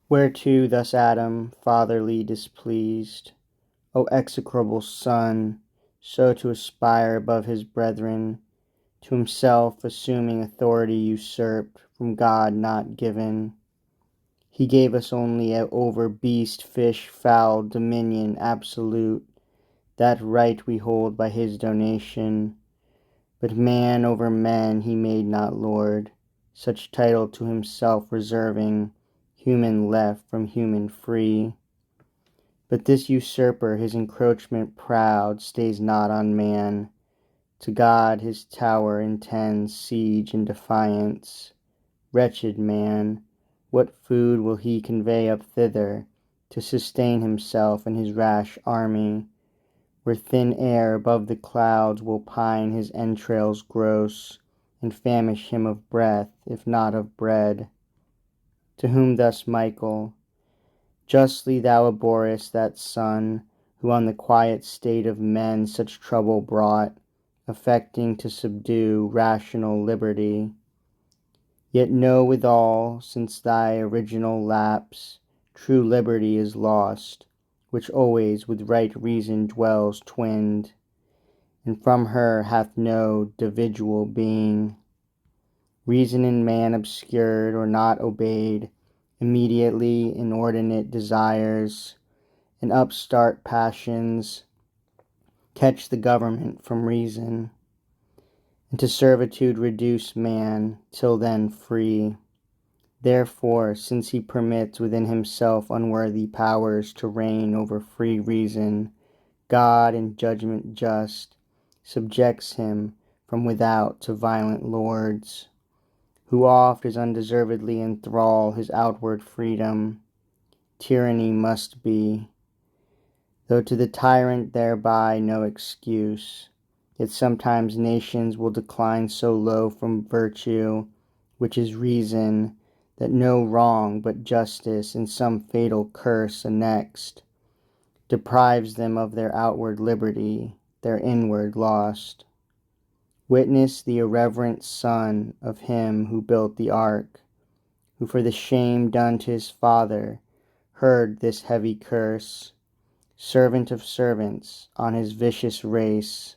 Whereto thus Adam, fatherly displeased, O execrable son, so to aspire above his brethren, to himself assuming authority usurped, from God not given. He gave us only over beast, fish, fowl, dominion absolute, that right we hold by his donation. But man over men he made not lord, such title to himself reserving, human left from human free. But this usurper his encroachment proud stays not on man, to God his tower intends siege and defiance. Wretched man, what food will he convey up thither, to sustain himself and his rash army, where thin air above the clouds will pine his entrails gross, and famish him of breath, if not of bread? To whom thus Michael: Justly thou abhorrest that son, who on the quiet state of men such trouble brought, affecting to subdue rational liberty. Yet know withal, since thy original lapse, true liberty is lost, which always with right reason dwells twinned, and from her hath no dividual being. Reason in man obscured or not obeyed, immediately inordinate desires and upstart passions catch the government from reason, and to servitude reduce man, till then free. Therefore, since he permits within himself unworthy powers to reign over free reason, God, in judgment just, subjects him from without to violent lords, who oft as undeservedly enthrall his outward freedom. Tyranny must be, though to the tyrant thereby no excuse. Yet sometimes nations will decline so low from virtue, which is reason, that no wrong but justice in some fatal curse annexed deprives them of their outward liberty, their inward lost. Witness the irreverent son of him who built the ark, who for the shame done to his father heard this heavy curse, servant of servants, on his vicious race.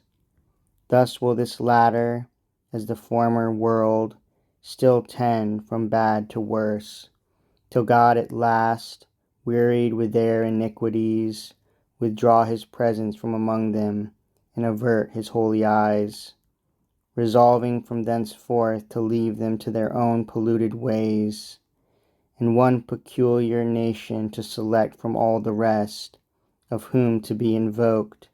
Thus will this latter, as the former world, still tend from bad to worse, till God at last, wearied with their iniquities, withdraw his presence from among them, and avert his holy eyes, resolving from thenceforth to leave them to their own polluted ways, and one peculiar nation to select from all the rest, of whom to be invoked,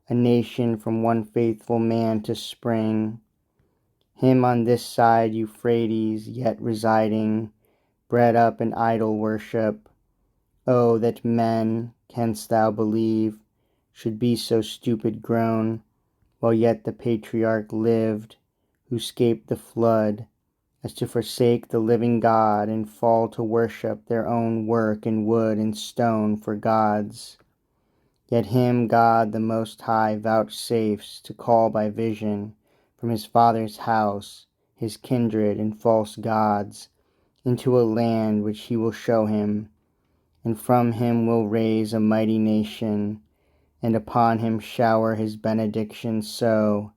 a nation from one faithful man to spring, him on this side Euphrates yet residing, bred up in idol worship. Oh, that men, canst thou believe, should be so stupid grown, while yet the patriarch lived, who 'scaped the flood, as to forsake the living God, and fall to worship their own work in wood and stone for gods. Yet him God the Most High vouchsafes to call by vision from his father's house, his kindred and false gods, into a land which he will show him, and from him will raise a mighty nation, and upon him shower his benediction so,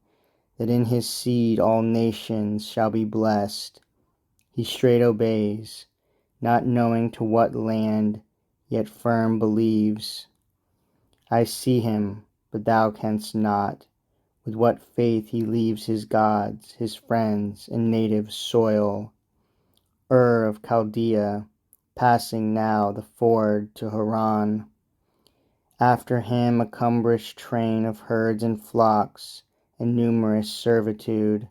that in his seed all nations shall be blessed. He straight obeys, not knowing to what land, yet firm believes. I see him, but thou canst not, with what faith he leaves his gods, his friends, and native soil. Of Chaldea, passing now the ford to Haran. After him a cumbrous train of herds and flocks, and numerous servitude,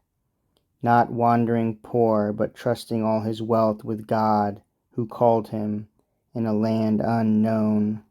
not wandering poor, but trusting all his wealth with God, who called him in a land unknown.